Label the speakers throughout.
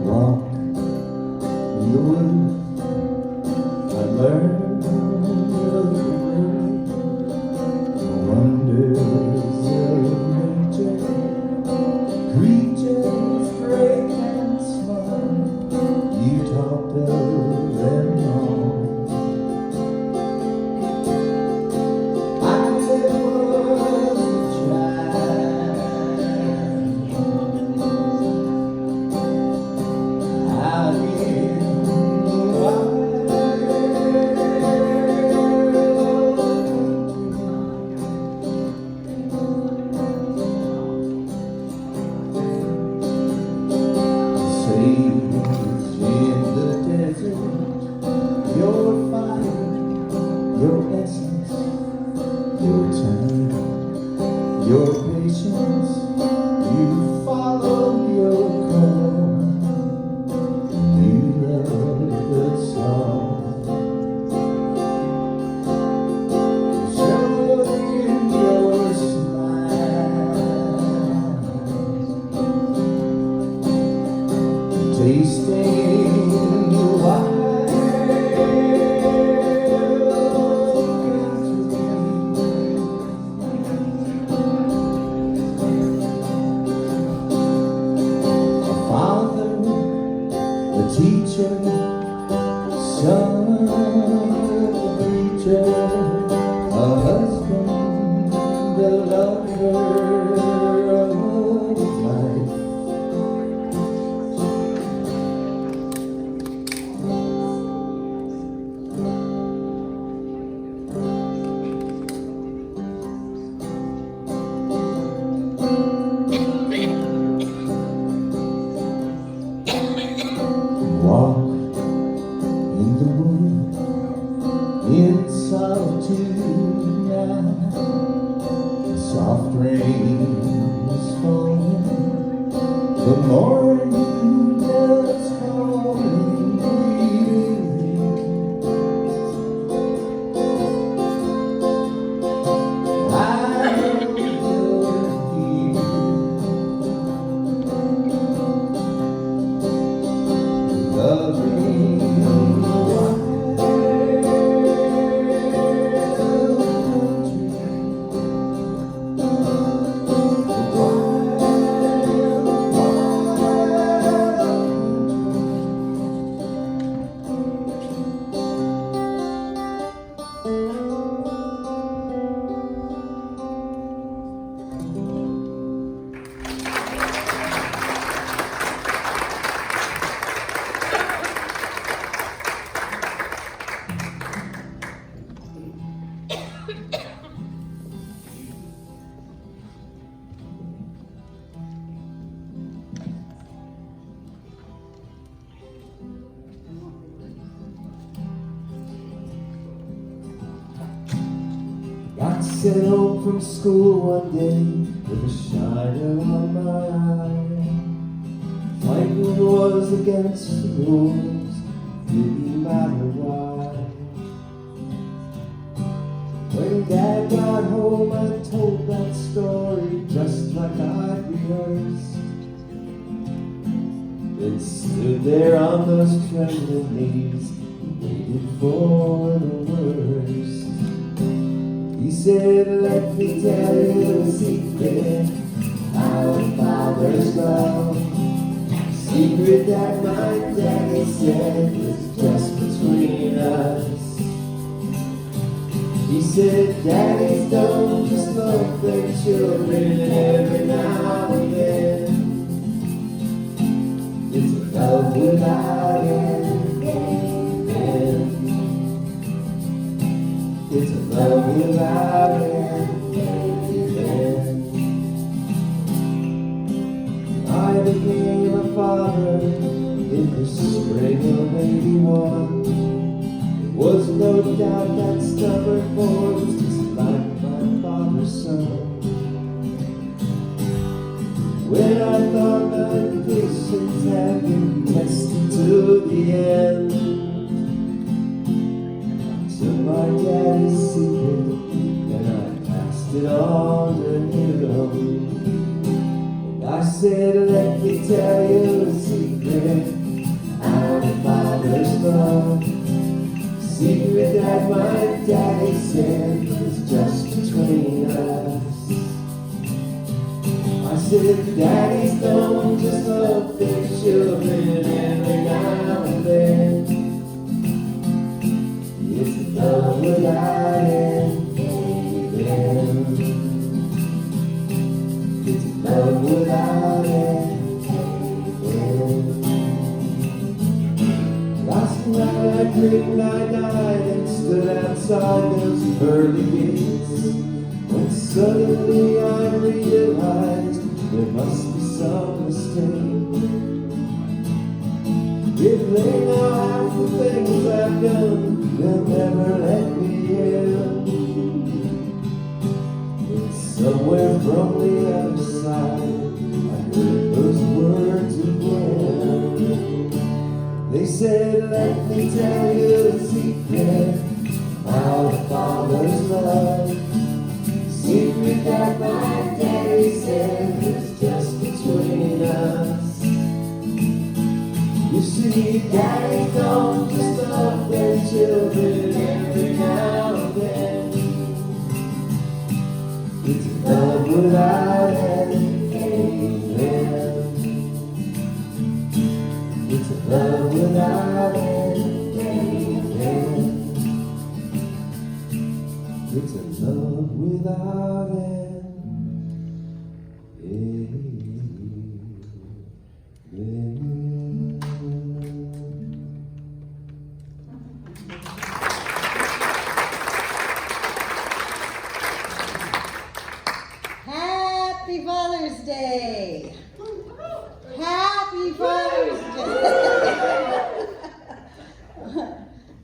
Speaker 1: Walk in the woods, I learned of the wonders of nature, creatures great and small. You talked of them all. I was a child out in the wild. Sails in the desert, your fire, your essence, your time, your patience. You followed your call, you loved the song. Showed in your smile, tasting the wild country. A father, a teacher, son, a preacher, a husband, a lover of life. Walk in the wood, in solitude now. Soft rain is falling, the morning is calling me. I will hear loving the wild I set home from school one day with a shiner on my eye. Fighting was against the rules, didn't matter why. When Dad got home, I told that story just like I'd rehearsed. Then stood there on those trembling knees, waiting for the worst. He said, let me tell you a secret, our father's love. Secret that my daddy said was just between us. He said, daddies don't just love their children every now and then. It's a love without end. It's a love without end. I became a father in the spring of '81. There was no doubt that stubborn boy was just like my father's son. When I thought my patience had been tested to the end, to my daddy's secret, and I passed it on to him. said, let me tell you a secret, our Father's love. Secret that my daddy said was just between us. I said, daddies don't just love their children every now and then. It's love without end, amen. It's love without end, amen. Last night I dreamed I died and stood outside those pearly gates, when suddenly I realized there must be some mistake. If they know half the things I've done, they'll never let me in. It's somewhere from the other side I heard those words again. They said, let me tell you a secret, our Father's love. Secret that my daddy said was just between us. You see, daddies don't just love their children every now and then. It's love without end, amen. It's love without end, amen. It's a love without end, amen.
Speaker 2: Happy Father's Day! Happy Father's Day!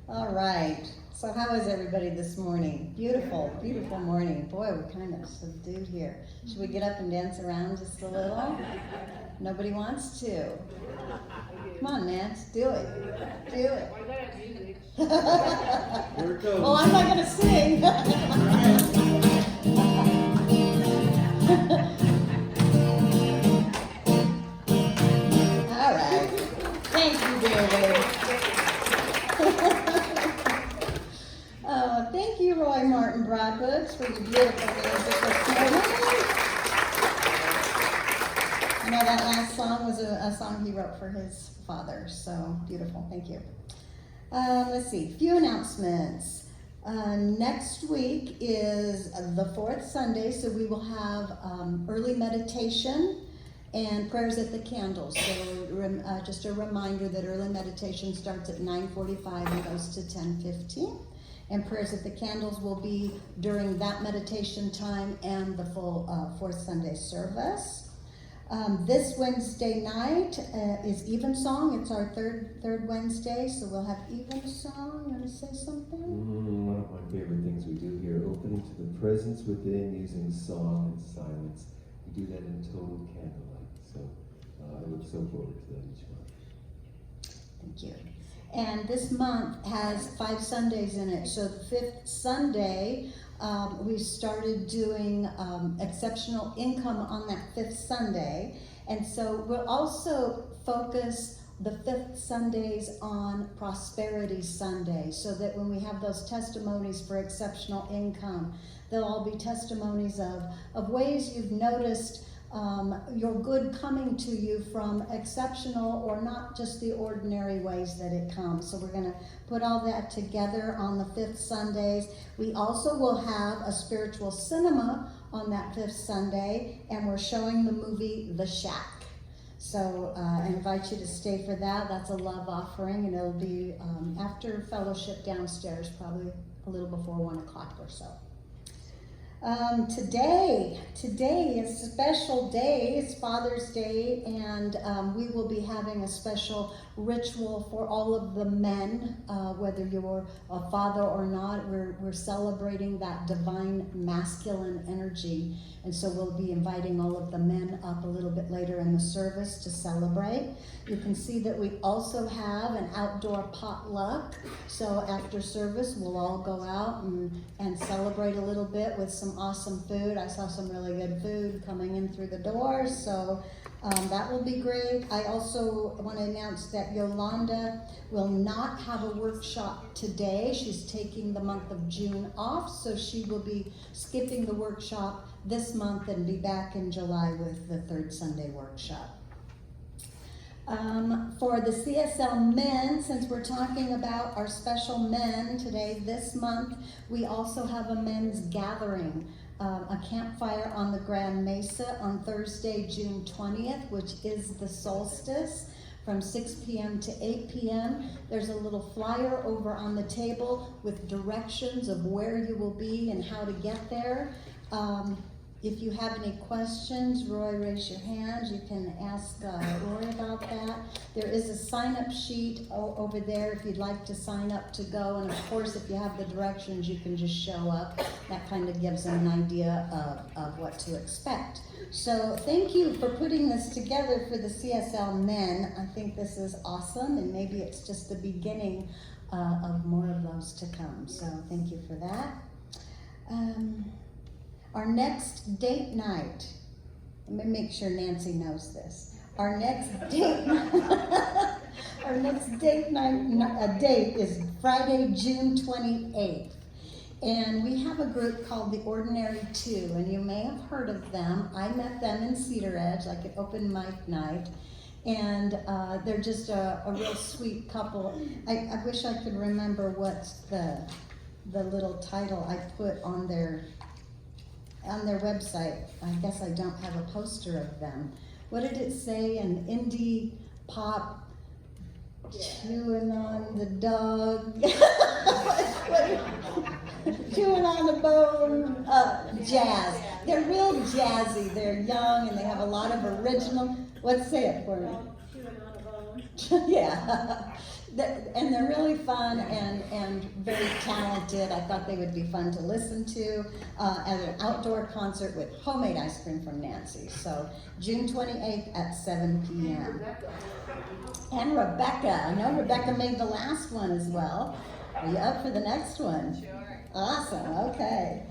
Speaker 2: All right. So how is everybody this morning? Beautiful, beautiful morning. Boy, we're kind of subdued here. Should we get up and dance around just a little? Nobody wants to. Come on, Nance, do it. Do it.
Speaker 1: Here it goes.
Speaker 2: Well, I'm not going to sing. All right. Thank you, David. Thank you, Roy Martin Broadbooks, for your beautiful music this morning. You know, that last song was a song he wrote for his father, so beautiful. Thank you. Let's see, few announcements. Next week is the fourth Sunday, so we will have early meditation and prayers at the candles. So just a reminder that early meditation starts at 9:45 and goes to 10:15. And prayers at the candles will be during that meditation time and the full fourth Sunday service. This Wednesday night is Evensong. It's our third Wednesday, so we'll have Evensong. You want to say something?
Speaker 1: One of my favorite things we do here, opening to the presence within using song and silence. We do that in total candlelight. So I look so forward to that each month.
Speaker 2: Thank you. And this month has 5 Sundays in it. So the fifth Sunday, we started doing exceptional income on that fifth Sunday. And so we'll also focus the fifth Sundays on Prosperity Sunday, so that when we have those testimonies for exceptional income, they'll all be testimonies of ways you've noticed your good coming to you from exceptional or not just the ordinary ways that it comes. So we're going to put all that together on the fifth Sundays. We also will have a spiritual cinema on that fifth Sunday, and we're showing the movie The Shack. So I invite you to stay for that. That's a love offering, and it'll be after fellowship downstairs, probably a little before 1 o'clock or so. Today is a special day. It's Father's Day, and we will be having a special ritual for all of the men, whether you're a father or not. We're celebrating that divine masculine energy, and so we'll be inviting all of the men up a little bit later in the service to celebrate. You can see that we also have an outdoor potluck, so after service we'll all go out and celebrate a little bit with some some awesome food. I saw some really good food coming in through the doors, so that will be great. I also want to announce that Yolanda will not have a workshop today. She's taking the month of June off, so she will be skipping the workshop this month and be back in July with the third Sunday workshop. For the CSL men, since we're talking about our special men today, this month, we also have a men's gathering, a campfire on the Grand Mesa on Thursday, June 20th, which is the solstice, from 6 p.m. to 8 p.m. There's a little flyer over on the table with directions of where you will be and how to get there. If you have any questions, Roy, raise your hand. You can ask Roy about that. There is a sign-up sheet over there if you'd like to sign up to go. And of course, if you have the directions, you can just show up. That kind of gives them an idea of what to expect. So thank you for putting this together for the CSL men. I think this is awesome, and maybe it's just the beginning of more of those to come. So thank you for that. Our next date night, let me make sure Nancy knows this. Our next date date is Friday, June 28th. And we have a group called the Ordinary Two, and you may have heard of them. I met them in Cedar Edge, like an open mic night. And they're just a real sweet couple. I wish I could remember what's the little title I put on their website. I guess I don't have a poster of them. What did it say? An indie pop, chewing on the dog, chewing on the bone, jazz. They're real jazzy. They're young and they have a lot of original. Say it for me.
Speaker 3: Chewing on a bone.
Speaker 2: Yeah. And they're really fun and very talented. I thought they would be fun to listen to at an outdoor concert with homemade ice cream from Nancy. So June 28th at 7 p.m. And Rebecca. I know Rebecca made the last one as well. Are you up for the next one?
Speaker 3: Sure.
Speaker 2: Awesome. Okay.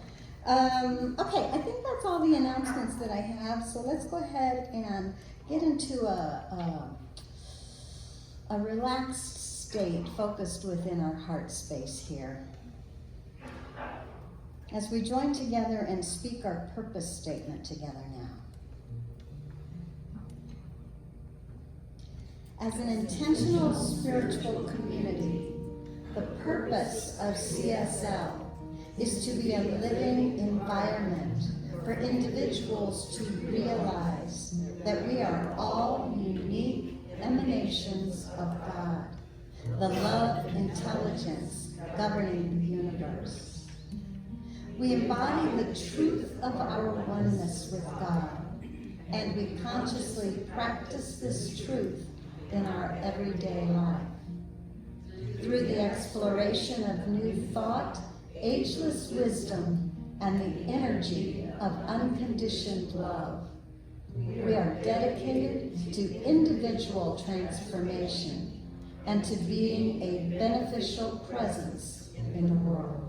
Speaker 2: Okay, I think that's all the announcements that I have. So let's go ahead and get into a relaxed state focused within our heart space here. As we join together and speak our purpose statement together now. As an intentional spiritual community, the purpose of CSL is to be a living environment for individuals to realize that we are all unique emanations of God, the love intelligence governing the universe. We embody the truth of our oneness with God, and we consciously practice this truth in our everyday life. Through the exploration of new thought, ageless wisdom, and the energy of unconditioned love, we are dedicated to individual transformation and to being a beneficial presence in the world.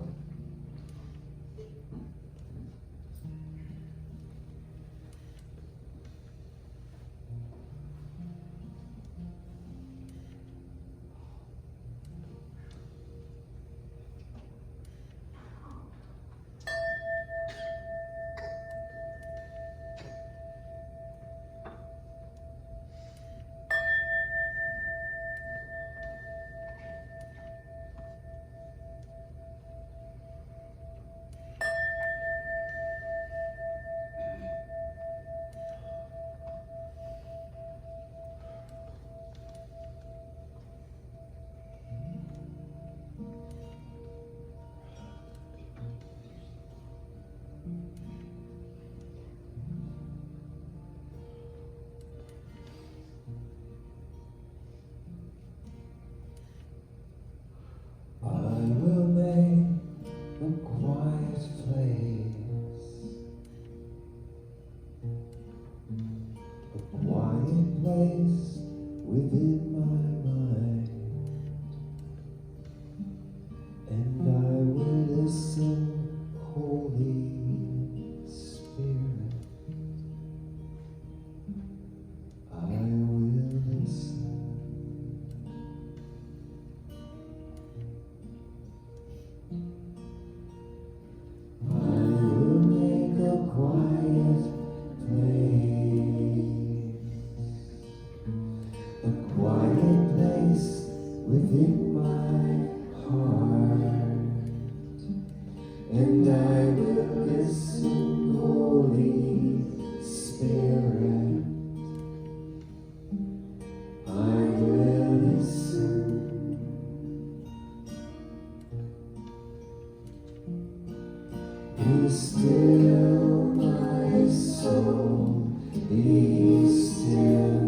Speaker 1: Be still, my soul, be still.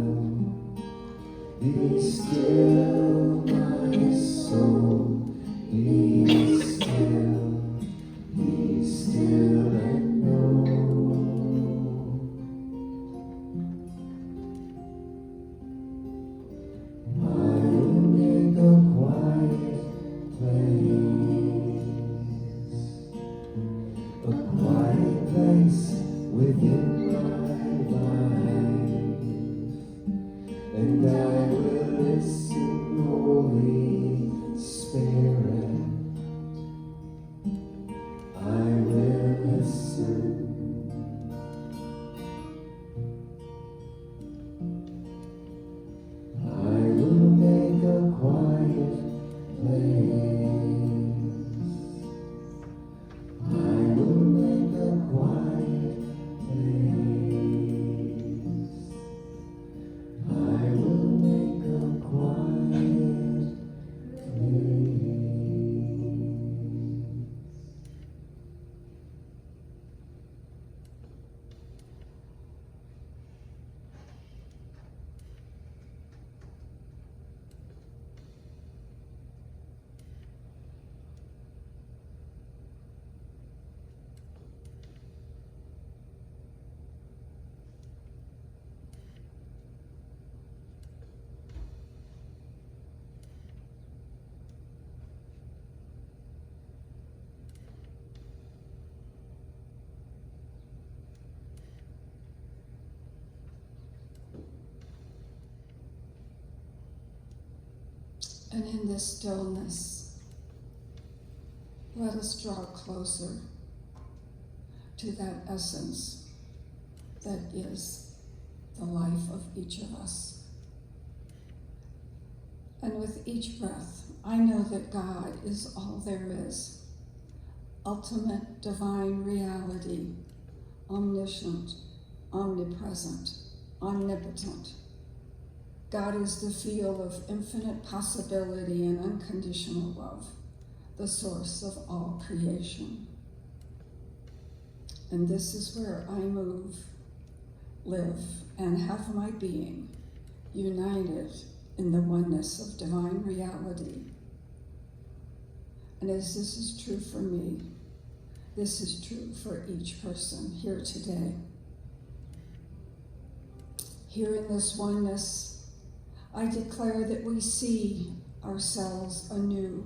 Speaker 1: Be still, my soul, be still. Be still and know. I will make a quiet place, a quiet place within my life, and I will listen, Holy Spirit. I will listen. I will make a quiet place. I will make a quiet place. I will make a quiet place.
Speaker 3: And in this stillness, let us draw closer to that essence that is the life of each of us. And with each breath, I know that God is all there is, ultimate divine reality, omniscient, omnipresent, omnipotent. God is the field of infinite possibility and unconditional love, the source of all creation. And this is where I move, live, and have my being, united in the oneness of divine reality. And as this is true for me, this is true for each person here today. Here in this oneness, I declare that we see ourselves anew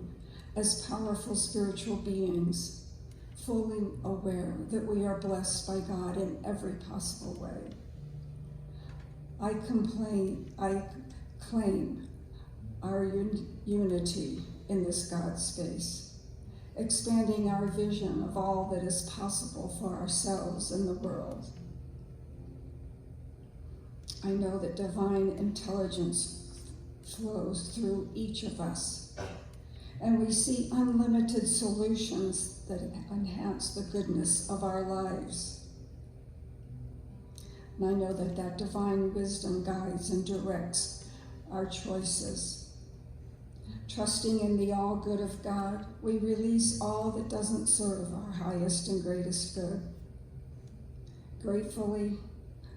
Speaker 3: as powerful spiritual beings, fully aware that we are blessed by God in every possible way. I claim our unity in this God space, expanding our vision of all that is possible for ourselves and the world. I know that divine intelligence flows through each of us, and we see unlimited solutions that enhance the goodness of our lives. And I know that that divine wisdom guides and directs our choices. Trusting in the all good of God, we release all that doesn't serve our highest and greatest good. Gratefully,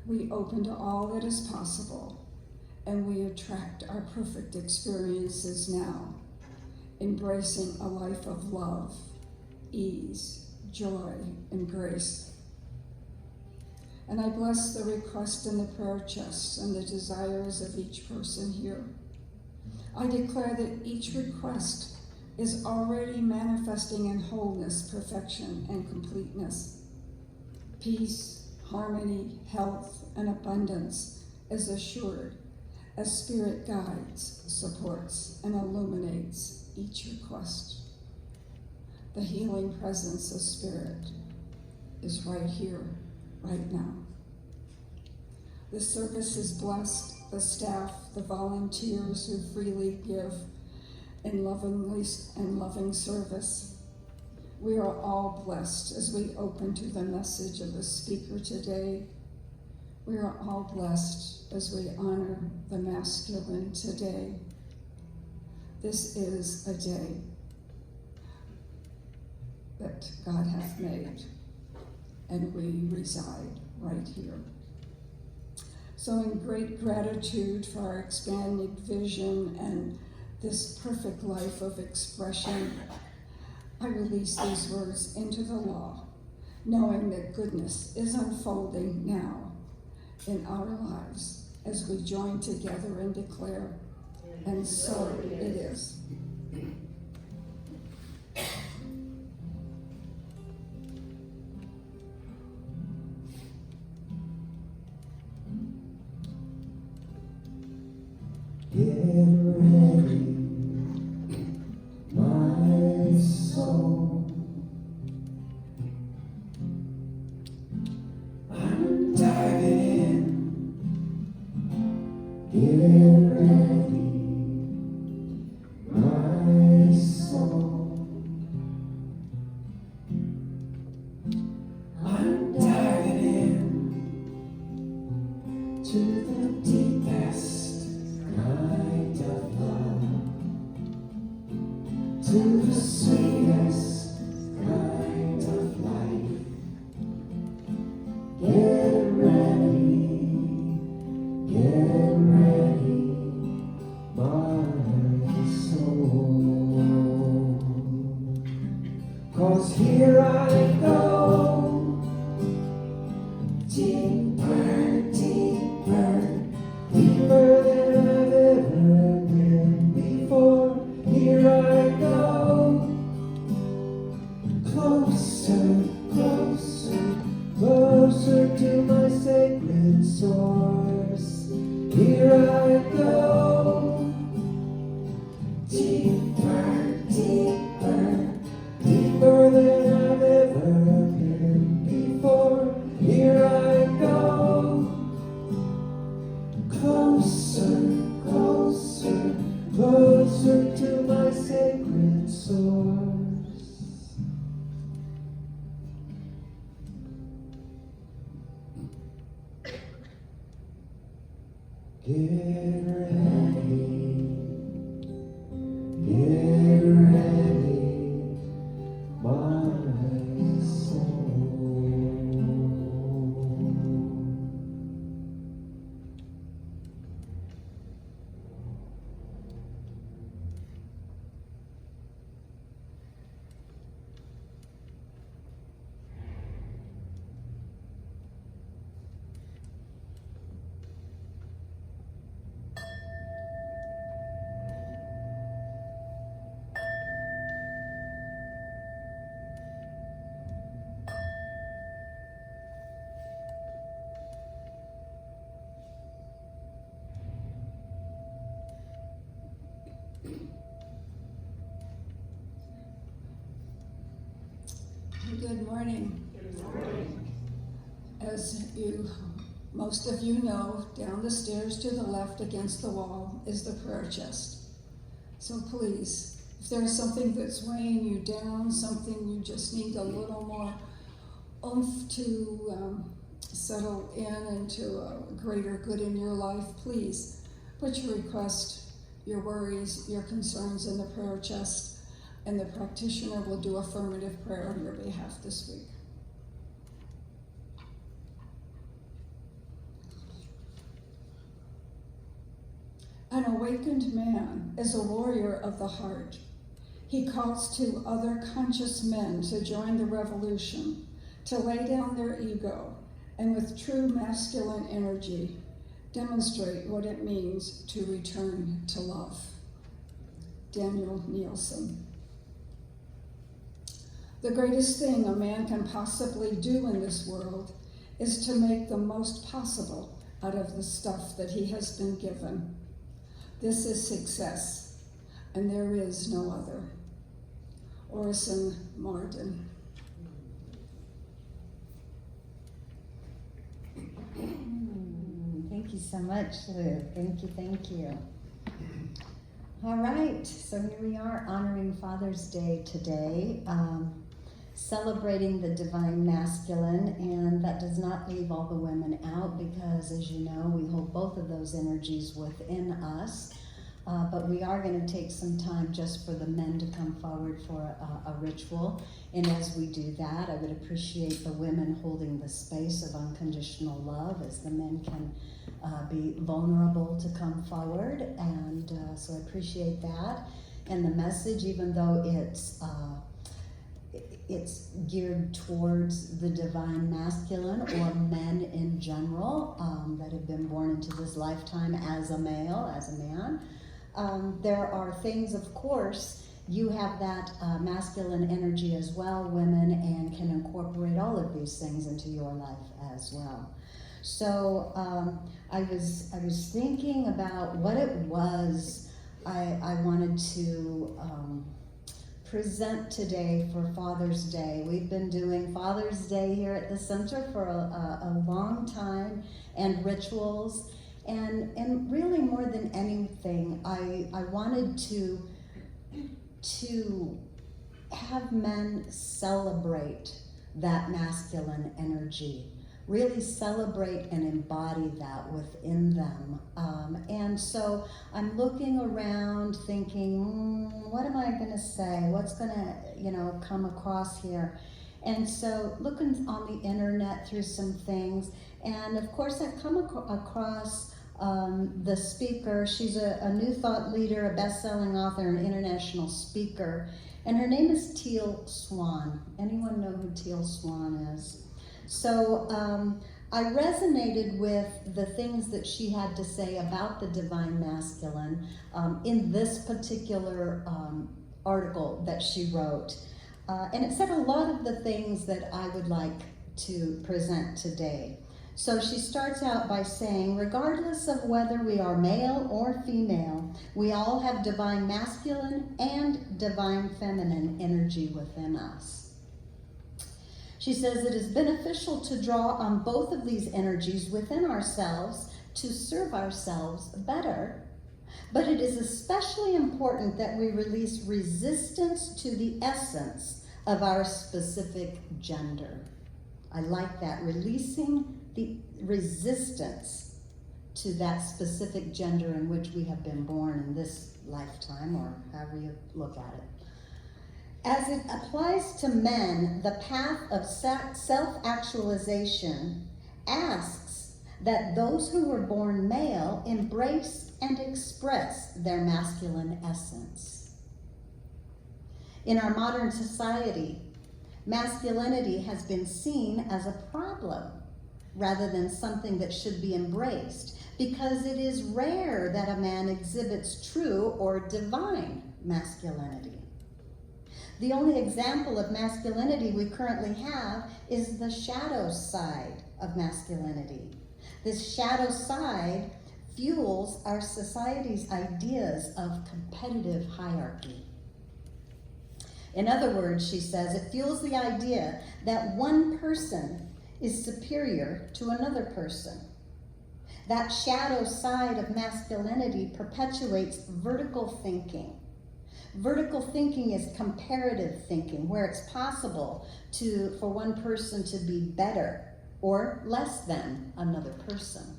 Speaker 3: we open to all that is possible, and we attract our perfect experiences now, embracing a life of love, ease, joy, and grace. And I bless the request in the prayer chests and the desires of each person here. I declare that each request is already manifesting in wholeness, perfection, and completeness. Peace, harmony, health, and abundance is assured as Spirit guides, supports, and illuminates each request. The healing presence of Spirit is right here, right now. The service is blessed, the staff, the volunteers who freely give in loving service. We are all blessed as we open to the message of the speaker today. We are all blessed as we honor the masculine today. This is a day that God hath made, and we reside right here. So in great gratitude for our expanding vision and this perfect life of expression, I release these words into the law, knowing that goodness is unfolding now in our lives as we join together and declare, and so it is.
Speaker 1: Get ready, my soul. I'm diving in. Get ready, my soul. I'm diving in to the deepest kind of love, to the sweetest kind of life. Get ready, my soul. 'Cause here I go, deeper, deeper, deeper than I've ever been before. Here I go, closer, closer, closer to my sacred source. Here I go, deeper, deeper, deeper than I've ever been before. Here I go, closer, closer, closer to my sacred source. Get ready, my soul.
Speaker 3: Good morning. As most of you know, down the stairs to the left against the wall is the prayer chest. So please, if there's something that's weighing you down, something you just need a little more oomph to settle in into a greater good in your life, please put your request, your worries, your concerns in the prayer chest, and the practitioner will do affirmative prayer on your behalf this week. An awakened man is a warrior of the heart. He calls to other conscious men to join the revolution, to lay down their ego, and with true masculine energy, demonstrate what it means to return to love. Daniel Nielsen. The greatest thing a man can possibly do in this world is to make the most possible out of the stuff that he has been given. This is success, and there is no other. Orison Marden.
Speaker 2: Thank you so much, Lou. Thank you. All right, so here we are honoring Father's Day today, celebrating the divine masculine, and that does not leave all the women out because, as you know, we hold both of those energies within us. But we are going to take some time just for the men to come forward for a ritual. And as we do that, I would appreciate the women holding the space of unconditional love as the men can be vulnerable to come forward. And so I appreciate that. And the message, even though it's geared towards the divine masculine or men in general that have been born into this lifetime as a male, as a man. There are things, of course, you have that masculine energy as well, women, and can incorporate all of these things into your life as well. So I was thinking about what it was I wanted to present today for Father's Day. We've been doing Father's Day here at the center for a long time, and rituals. And really, more than anything, I wanted to have men celebrate that masculine energy, really celebrate and embody that within them. And so I'm looking around thinking, what am I going to say? What's going to, come across here? And so looking on the internet through some things, and of course I've come across the speaker. She's a New Thought leader, a best-selling author, and international speaker. And her name is Teal Swan. Anyone know who Teal Swan is? So I resonated with the things that she had to say about the divine masculine in this particular article that she wrote. And it said a lot of the things that I would like to present today. So she starts out by saying, regardless of whether we are male or female, we all have divine masculine and divine feminine energy within us. She says it is beneficial to draw on both of these energies within ourselves to serve ourselves better, but it is especially important that we release resistance to the essence of our specific gender. I like that, releasing the resistance to that specific gender in which we have been born in this lifetime, or however you look at it. As it applies to men, the path of self-actualization asks that those who were born male embrace and express their masculine essence. In our modern society, masculinity has been seen as a problem rather than something that should be embraced, because it is rare that a man exhibits true or divine masculinity. The only example of masculinity we currently have is the shadow side of masculinity. This shadow side fuels our society's ideas of competitive hierarchy. In other words, she says, it fuels the idea that one person is superior to another person. That shadow side of masculinity perpetuates vertical thinking. Vertical thinking is comparative thinking, where it's possible for one person to be better or less than another person.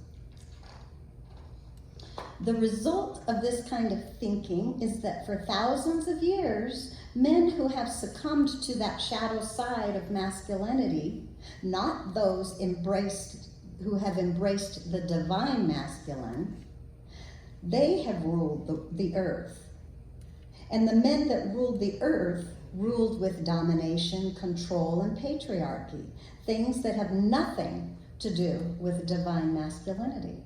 Speaker 2: The result of this kind of thinking is that for thousands of years, men who have succumbed to that shadow side of masculinity, not those who have embraced the divine masculine, they have ruled the earth. And the men that ruled the earth ruled with domination, control, and patriarchy, things that have nothing to do with divine masculinity.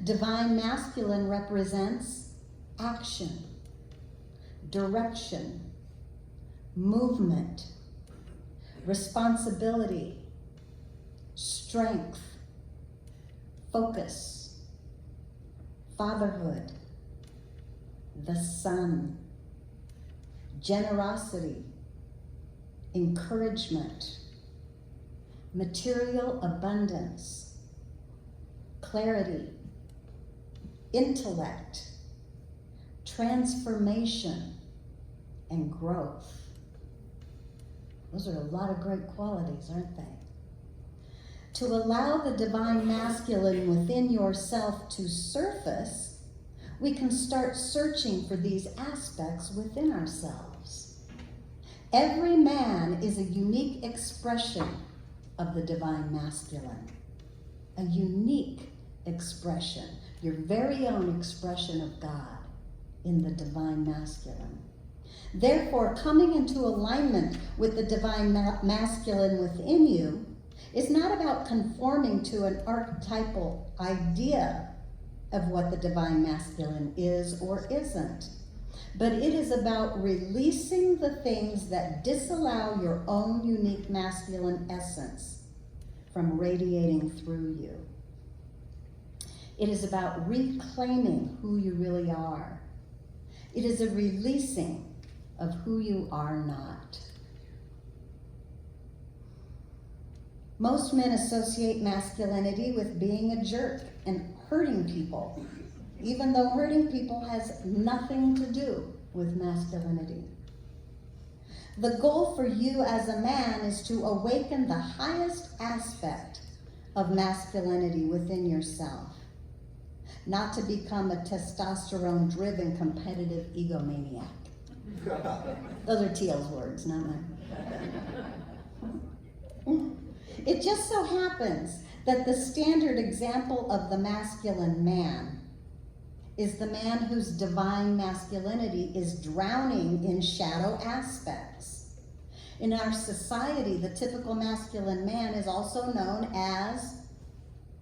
Speaker 2: Divine masculine represents action, direction, movement, responsibility, strength, focus, fatherhood, the sun, generosity, encouragement, material abundance, clarity, intellect, transformation, and growth. Those are a lot of great qualities, aren't they? To allow the divine masculine within yourself to surface we can start searching for these aspects within ourselves. Every man is a unique expression of the divine masculine, a unique expression, your very own expression of God in the divine masculine. Therefore, coming into alignment with the divine masculine within you is not about conforming to an archetypal idea of what the divine masculine is or isn't, but it is about releasing the things that disallow your own unique masculine essence from radiating through you. It is about reclaiming who you really are. It is a releasing of who you are not. Most men associate masculinity with being a jerk and hurting people, even though hurting people has nothing to do with masculinity. The goal for you as a man is to awaken the highest aspect of masculinity within yourself, not to become a testosterone-driven, competitive egomaniac. Those are Teal's words, not mine. It just so happens that the standard example of the masculine man is the man whose divine masculinity is drowning in shadow aspects. In our society, the typical masculine man is also known as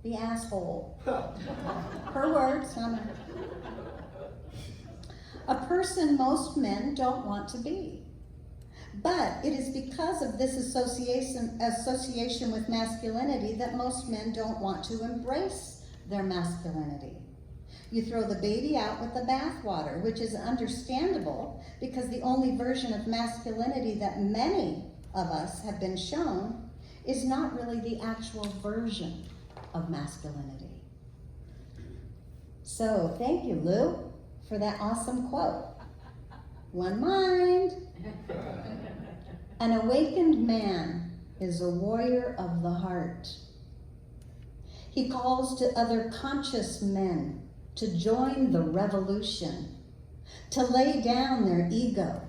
Speaker 2: the asshole. Her words, not mine. A person most men don't want to be. But it is because of this association with masculinity that most men don't want to embrace their masculinity. You throw the baby out with the bathwater, which is understandable because the only version of masculinity that many of us have been shown is not really the actual version of masculinity. So thank you, Lou, for that awesome quote. One mind. An awakened man is a warrior of the heart. He calls to other conscious men to join the revolution, to lay down their ego,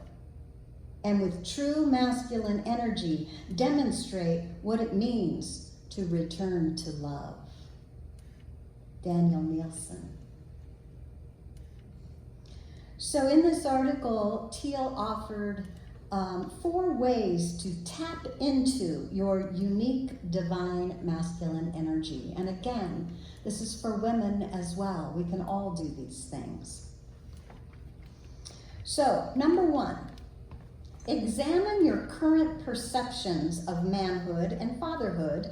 Speaker 2: and with true masculine energy, demonstrate what it means to return to love. Daniel Nielsen. So in this article, Teal offered 4 ways to tap into your unique divine masculine energy. And again, this is for women as well. We can all do these things. So, number 1, examine your current perceptions of manhood and fatherhood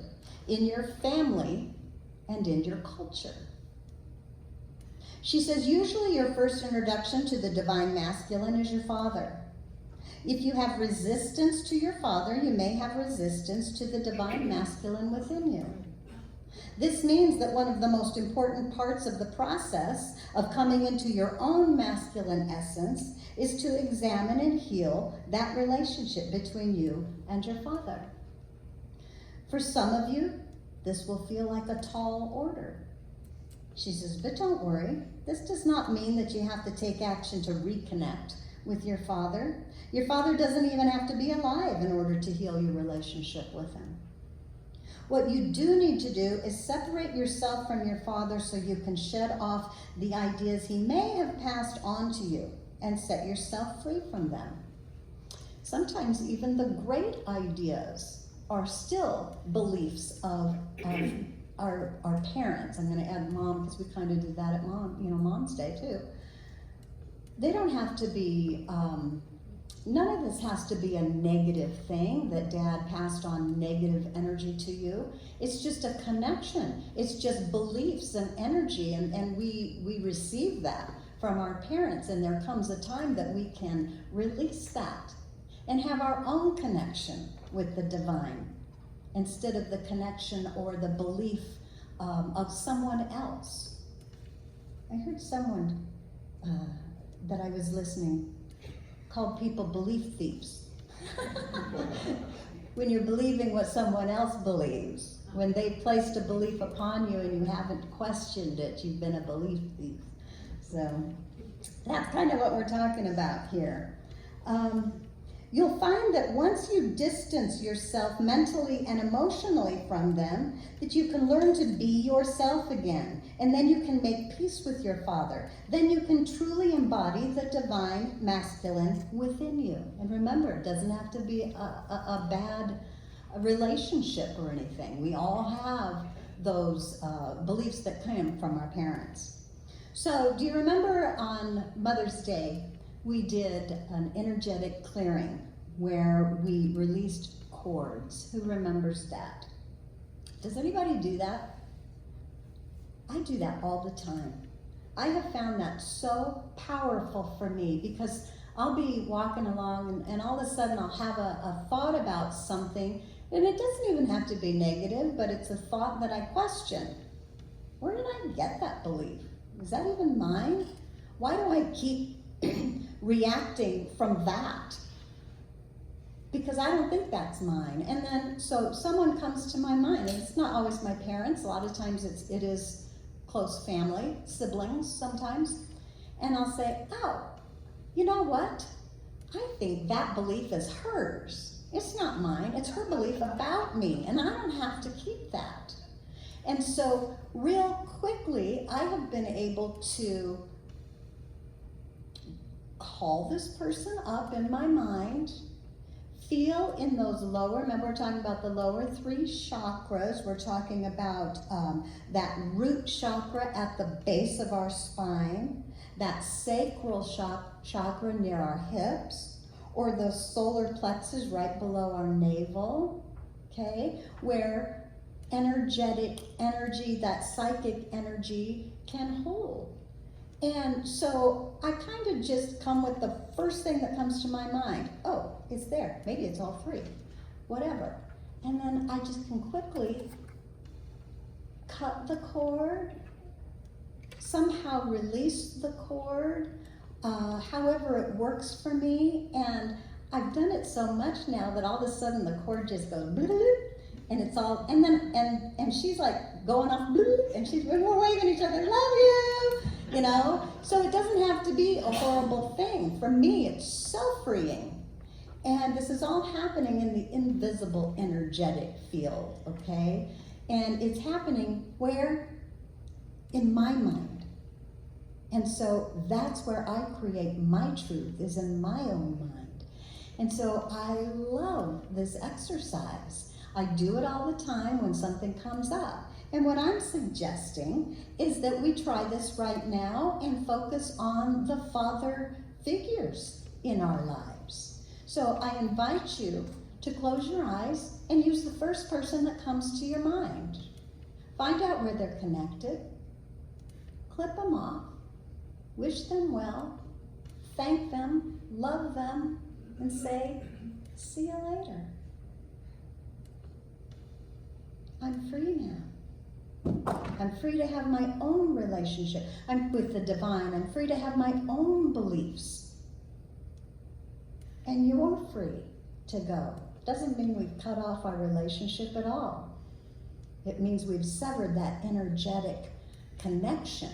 Speaker 2: in your family and in your culture. She says, usually your first introduction to the divine masculine is your father. If you have resistance to your father, you may have resistance to the divine masculine within you. This means that one of the most important parts of the process of coming into your own masculine essence is to examine and heal that relationship between you and your father. For some of you, this will feel like a tall order. She says, but don't worry. This does not mean that you have to take action to reconnect with your father. Your father doesn't even have to be alive in order to heal your relationship with him. What you do need to do is separate yourself from your father so you can shed off the ideas he may have passed on to you and set yourself free from them. Sometimes even the great ideas are still beliefs of our parents. I'm going to add mom because we kind of did that at Mom's Day too. They don't have to be, none of this has to be a negative thing that dad passed on negative energy to you. It's just a connection. It's just beliefs and energy, and we receive that from our parents, and there comes a time that we can release that and have our own connection with the divine instead of the connection or the belief of someone else. I heard someone that I was listening called people belief thieves. When you're believing what someone else believes, when they placed a belief upon you and you haven't questioned it, you've been a belief thief. So that's kind of what we're talking about here. You'll find that once you distance yourself mentally and emotionally from them, that you can learn to be yourself again. And then you can make peace with your Father. Then you can truly embody the divine masculine within you. And remember, it doesn't have to be a bad relationship or anything. We all have those beliefs that come from our parents. So do you remember on Mother's Day, we did an energetic clearing where we released cords? Who remembers that? Does anybody do that? I do that all the time. I have found that so powerful for me because I'll be walking along and all of a sudden I'll have a thought about something, and it doesn't even have to be negative, but it's a thought that I question. Where did I get that belief? Is that even mine? Why do I keep reacting from that? Because I don't think that's mine. And then, so someone comes to my mind, and it's not always my parents. A lot of times it is close family, siblings sometimes. And I'll say, oh, you know what? I think that belief is hers. It's not mine. It's her belief about me, and I don't have to keep that. And so real quickly, I have been able to call this person up in my mind, feel in those lower, remember we're talking about the lower 3 chakras. We're talking about that root chakra at the base of our spine, that sacral chakra near our hips, or the solar plexus right below our navel, okay, where energetic energy, that psychic energy can hold. And so I kind of just come with the first thing that comes to my mind. Oh, it's there. Maybe it's all 3. Whatever. And then I just can quickly cut the cord, somehow release the cord, however it works for me. And I've done it so much now that all of a sudden the cord just goes bloop, and it's all, and then, and she's like going off bloop, and we're waving each other, love you, you know? So it doesn't have to be a horrible thing. For me, it's so freeing. And this is all happening in the invisible energetic field, okay? And it's happening where? In my mind. And so that's where I create my truth, is in my own mind. And so I love this exercise. I do it all the time when something comes up. And what I'm suggesting is that we try this right now and focus on the father figures in our lives. So I invite you to close your eyes and use the first person that comes to your mind. Find out where they're connected, clip them off, wish them well, thank them, love them, and say, see you later. I'm free now. I'm free to have my own relationship. I'm with the divine. I'm free to have my own beliefs. And you're free to go. Doesn't mean we've cut off our relationship at all. It means we've severed that energetic connection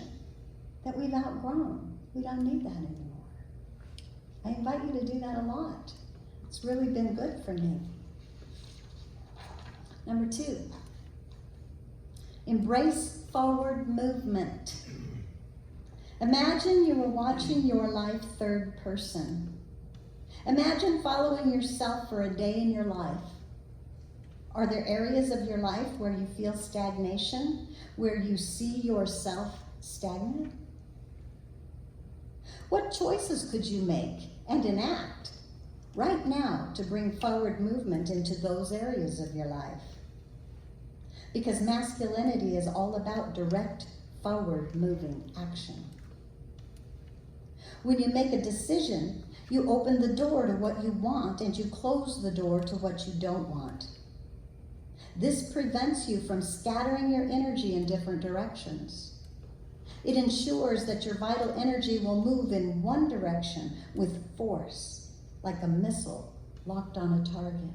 Speaker 2: that we've outgrown. We don't need that anymore. I invite you to do that a lot. It's really been good for me. Number 2. Embrace forward movement. Imagine you were watching your life third person. Imagine following yourself for a day in your life. Are there areas of your life where you feel stagnation, where you see yourself stagnant? What choices could you make and enact right now to bring forward movement into those areas of your life? Because masculinity is all about direct, forward moving action. When you make a decision, you open the door to what you want and you close the door to what you don't want. This prevents you from scattering your energy in different directions. It ensures that your vital energy will move in one direction with force, like a missile locked on a target.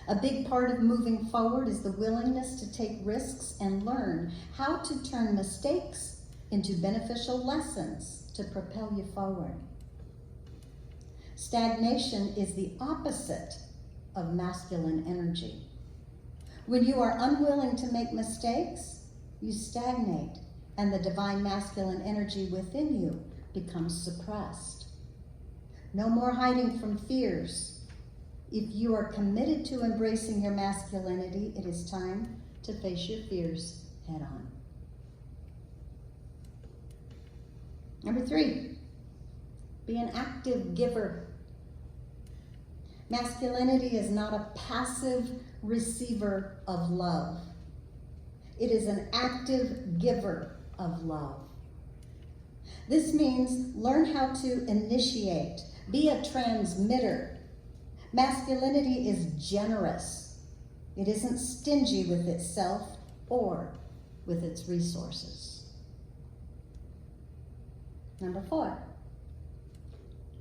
Speaker 2: A big part of moving forward is the willingness to take risks and learn how to turn mistakes into beneficial lessons to propel you forward. Stagnation is the opposite of masculine energy. When you are unwilling to make mistakes, you stagnate, and the divine masculine energy within you becomes suppressed. No more hiding from fears. If you are committed to embracing your masculinity, it is time to face your fears head on. Number 3, be an active giver. Masculinity is not a passive receiver of love. It is an active giver of love. This means learn how to initiate, be a transmitter. Masculinity is generous. It isn't stingy with itself or with its resources. Number 4,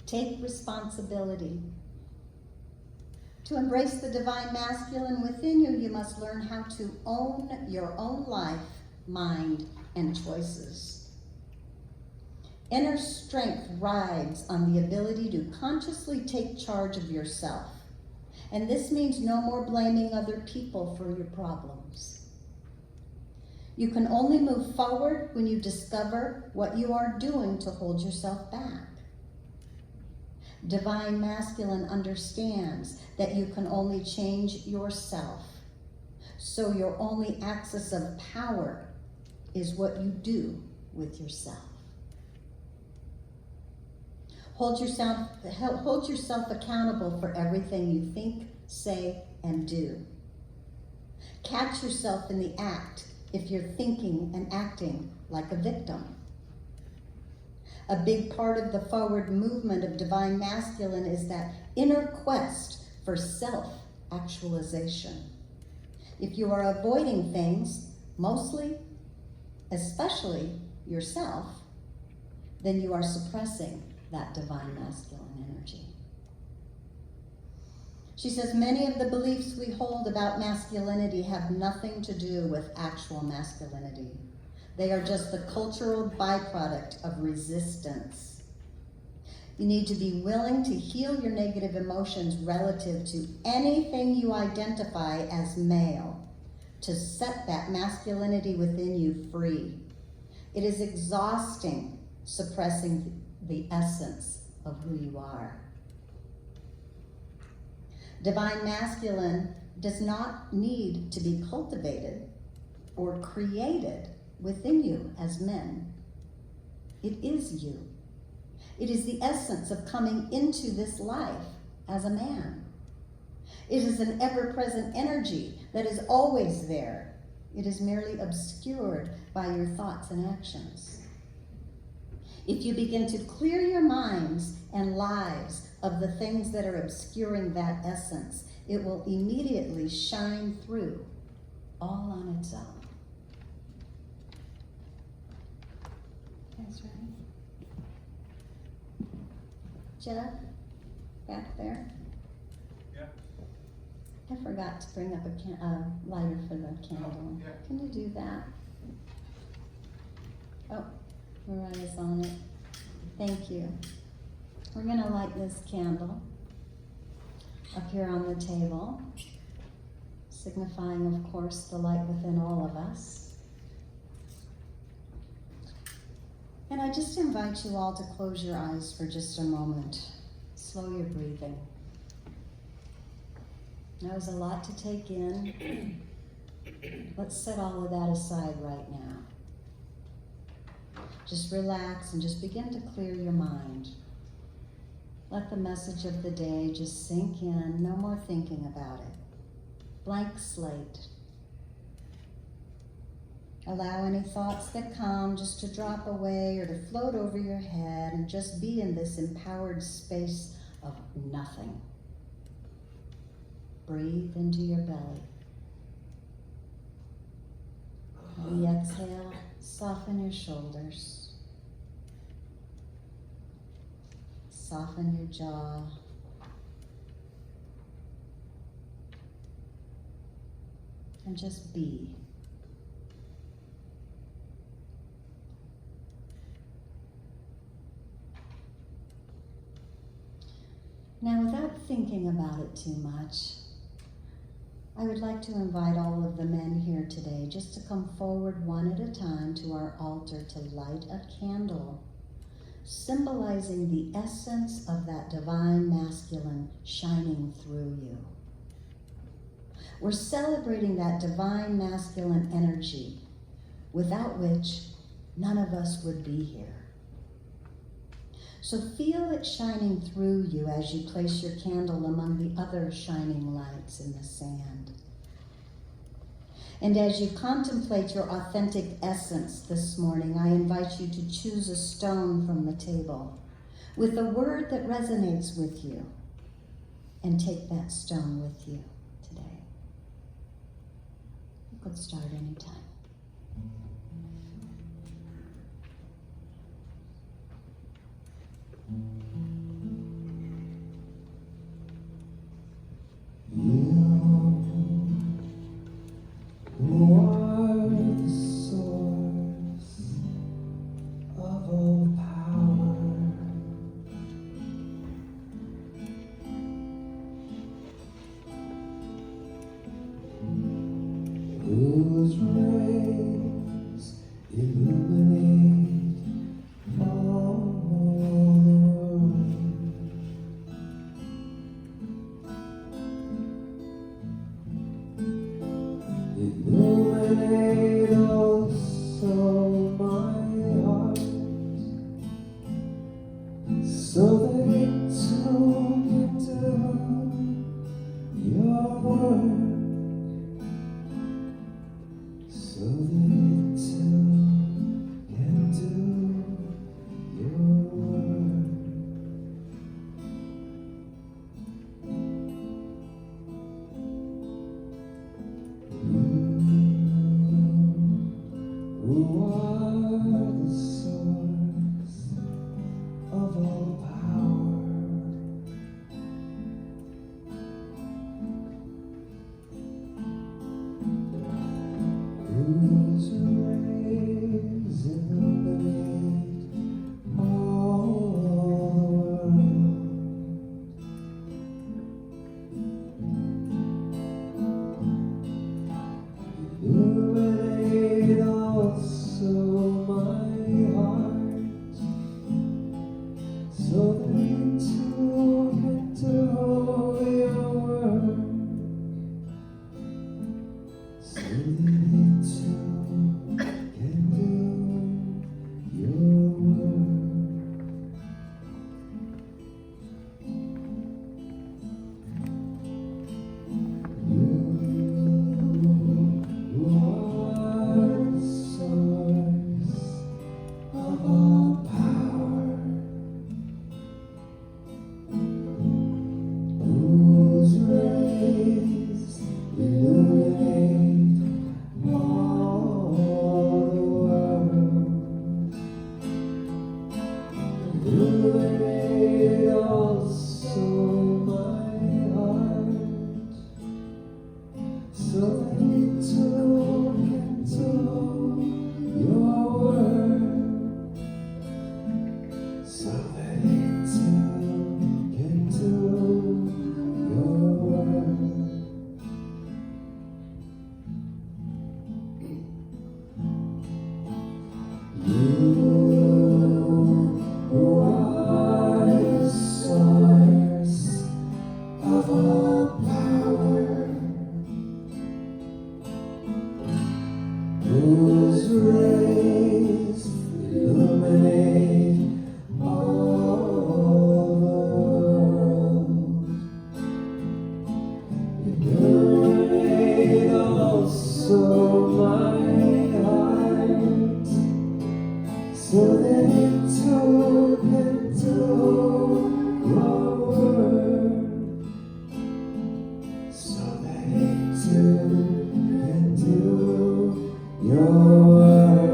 Speaker 2: take responsibility. To embrace the divine masculine within you, you must learn how to own your own life, mind, and choices. Inner strength rides on the ability to consciously take charge of yourself. And this means no more blaming other people for your problems. You can only move forward when you discover what you are doing to hold yourself back. Divine masculine understands that you can only change yourself. So your only axis of power is what you do with yourself. Hold yourself accountable for everything you think, say, and do. Catch yourself in the act if you're thinking and acting like a victim. A big part of the forward movement of divine masculine is that inner quest for self-actualization. If you are avoiding things, mostly, especially yourself, then you are suppressing that divine masculine energy. She says many of the beliefs we hold about masculinity have nothing to do with actual masculinity. They are just the cultural byproduct of resistance. You need to be willing to heal your negative emotions relative to anything you identify as male, to set that masculinity within you free. It is exhausting suppressing the essence of who you are. Divine masculine does not need to be cultivated or created within you as men. It is you. It is the essence of coming into this life as a man. It is an ever-present energy that is always there. It is merely obscured by your thoughts and actions. If you begin to clear your minds and lives of the things that are obscuring that essence, it will immediately shine through all on its own. That's right. Jeff, back there?
Speaker 4: Yeah.
Speaker 2: I forgot to bring up a lighter for the candle.
Speaker 4: Yeah.
Speaker 2: Can you do that? Oh, Mariah's on it. Thank you. We're going to light this candle up here on the table, signifying, of course, the light within all of us. And I just invite you all to close your eyes for just a moment. Slow your breathing. That was a lot to take in. Let's set all of that aside right now. Just relax and just begin to clear your mind. Let the message of the day just sink in. No more thinking about it. Blank slate. Allow any thoughts that come just to drop away or to float over your head and just be in this empowered space of nothing. Breathe into your belly. On the exhale, soften your shoulders. Soften your jaw. And just be. Now, without thinking about it too much, I would like to invite all of the men here today just to come forward one at a time to our altar to light a candle, symbolizing the essence of that divine masculine shining through you. We're celebrating that divine masculine energy, without which none of us would be here. So feel it shining through you as you place your candle among the other shining lights in the sand. And as you contemplate your authentic essence this morning, I invite you to choose a stone from the table with a word that resonates with you, and take that stone with you today. You could start anytime.
Speaker 1: Who are the source of all power? Whose rays illuminate all the world? Illuminate also my heart, so that it too can do your work, so that it too can do your work. Who are the source of all power? Whose rays illuminate all the world? Illuminate also my heart, so that it too can do your work, so that it too can do your work. You are the source of all power, whose rays illuminate all the world. Illuminate also my heart, so that it too can do your work, so that it too can do your work. You who are the source of all power, whose rays illuminate all the world. Illuminate also my heart, so that it too can do your work, so that it too can do your work.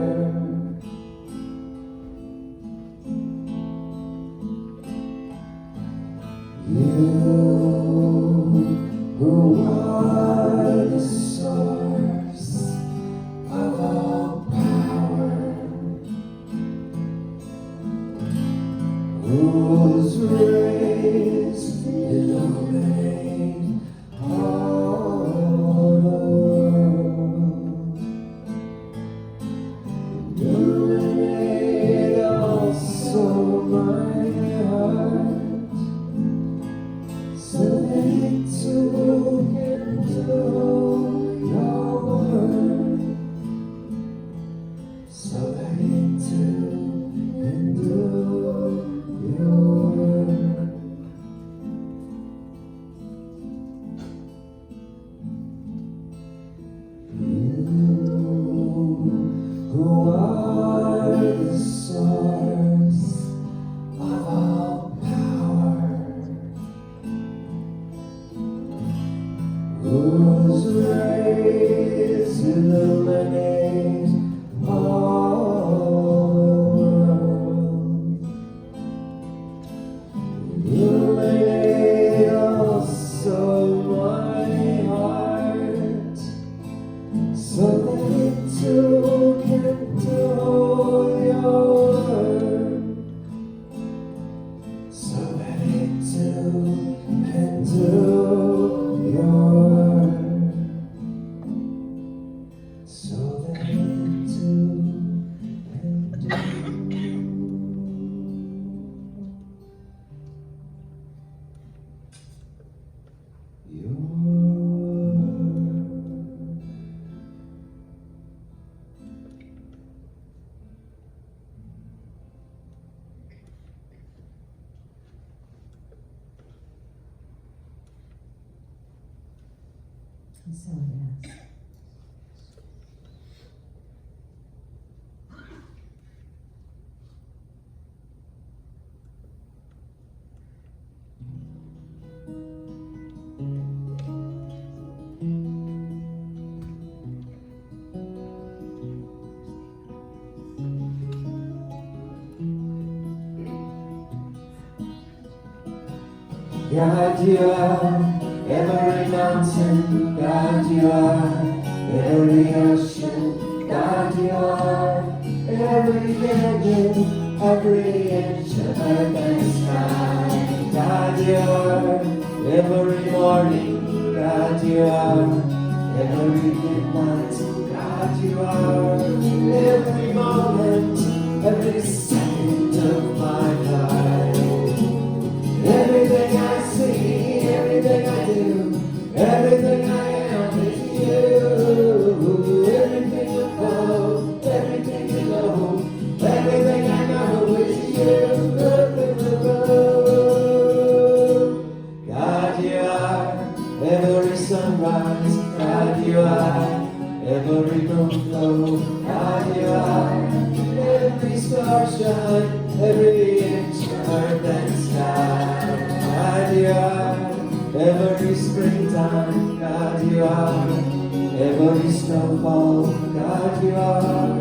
Speaker 1: You who are the source of all power, whose rays so that it too can do your work, so that it too can do your work. Who are the source of all power, whose rays illuminate all world, illuminate also my heart, so that it too can do your work, so that it too can do your work, so that it too can do your work.
Speaker 4: So yes.
Speaker 1: God, you are every mountain. God, you are every ocean. God, you are every canyon, every inch of earth and sky. God, you are every morning. God, you are every midnight. God, you are every moment, every second of my life. Everything I see, everything I do, everything I am is you. Everything above, everything below, everything I know is you. God, you are every sunrise. God, you are every moonflow. God, you are every star shine, every inch of earth and sky. God, you are every springtime. God, you are every snowfall. God, you are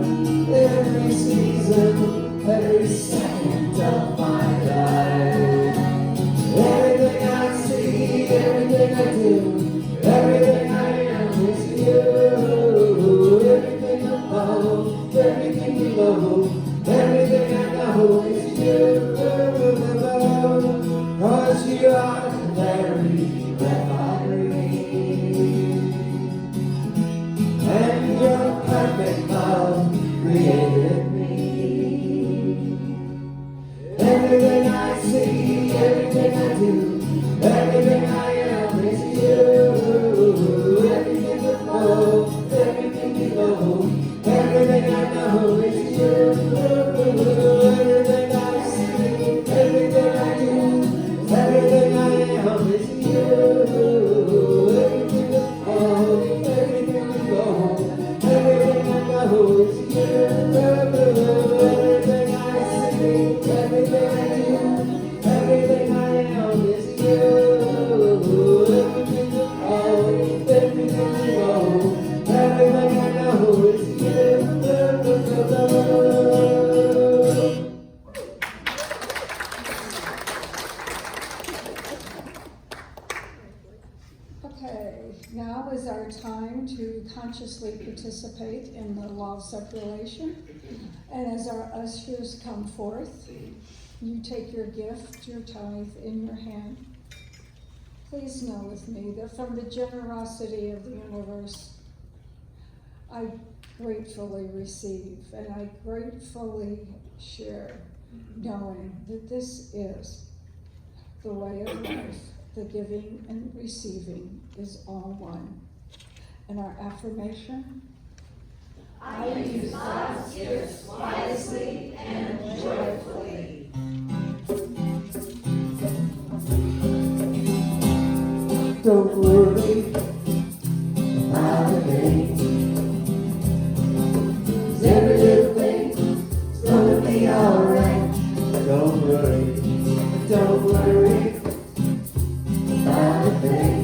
Speaker 1: every season, every second of my life. Everything I see, everything I do, everything I am is you. Everything above, everything below, everything I know is you. 'Cause you are the very breath I breathe, and your perfect love created me. Everything I see, everything I do, everything I am is you. Everything above, everything below, everything I know is you. Everything I see, everything I do, everything I am is you. Everything above, everything below, everything I know is you. Everything I see, everything I do, everything I am is you. Everything above, everything below, everything I know is you.
Speaker 3: Okay, now is our time to consciously participate in the law of circulation. And as our ushers come forth, you take your gift, your tithe, in your hand. Please know with me that from the generosity of the universe, I gratefully receive and I gratefully share, knowing that this is the way of life The giving and receiving is all one. And our affirmation?
Speaker 5: I use God's gifts wisely and joyfully.
Speaker 1: Don't worry about a thing. 'Cause every little thing's gonna be alright. Don't worry about a thing.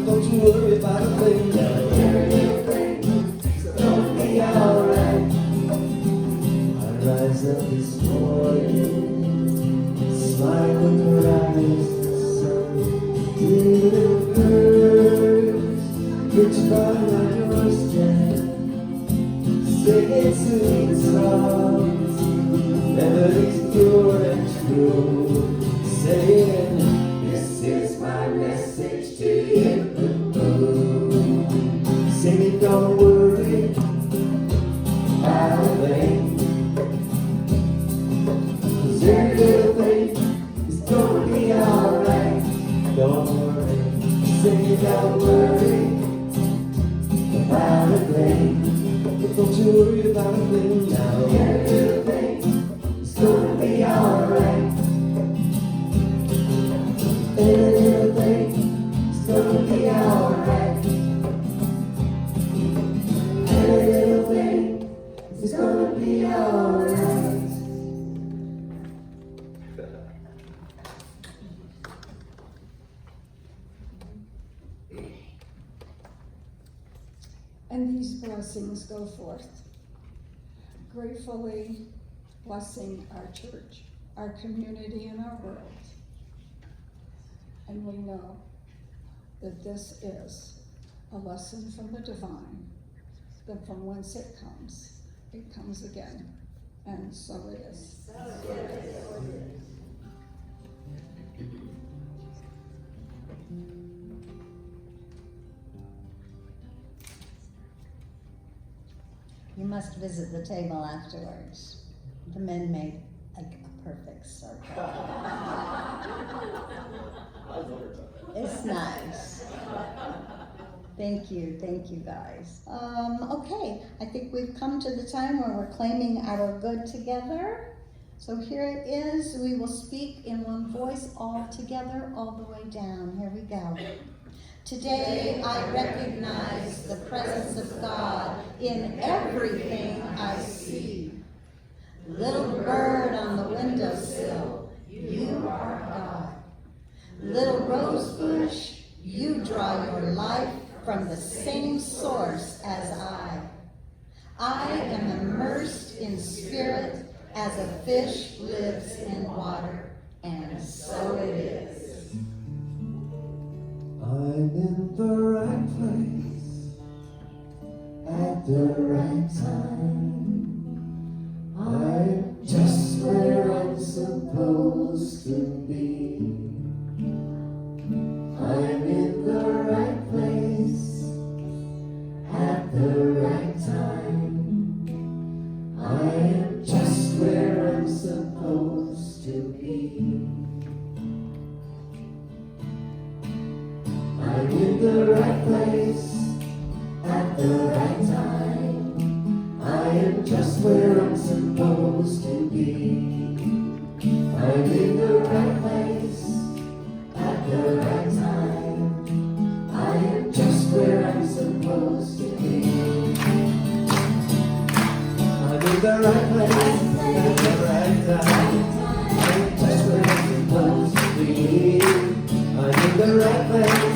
Speaker 1: Don't you worry about a thing. Every little thing's gonna be alright. I rise up this morning, smile with her eyes. Little birds, which by my doorstep, singing sweet songs, melodies pure and true, saying, this is my message to you. Singing, don't worry about a thing, 'cause every little thing is gonna be alright. Don't worry, say don't worry about a thing. Don't you worry about a thing now. Every little thing is gonna be alright. Every little thing is gonna be alright. Every little thing is gonna be alright.
Speaker 3: And these blessings go forth, gratefully blessing our church, our community, and our world. And we know that this is a lesson from the divine, that from whence it comes again. And so it is.
Speaker 2: You must visit the table afterwards. The men made a perfect circle. It's nice. Thank you guys. Okay, I think we've come to the time where we're claiming our good together. So here it is. We will speak in one voice all together, all the way down. Here we go. Today I recognize the presence of God in everything I see. Little bird on the windowsill, you are God. Little rose bush, you draw your life from the same source as I. I am immersed in spirit as a fish lives in water, and so it is.
Speaker 1: I'm in the right place at the right time. I'm just where I'm supposed to be. I'm in the right place at the right time. I am just where I'm supposed to be. I'm in the right place at the right time. I am just where I'm supposed to be. I'm in the right place at the right time. I am just where I'm supposed to be. I'm in the right place at the right time. I am just where I'm supposed to be. I'm in the right place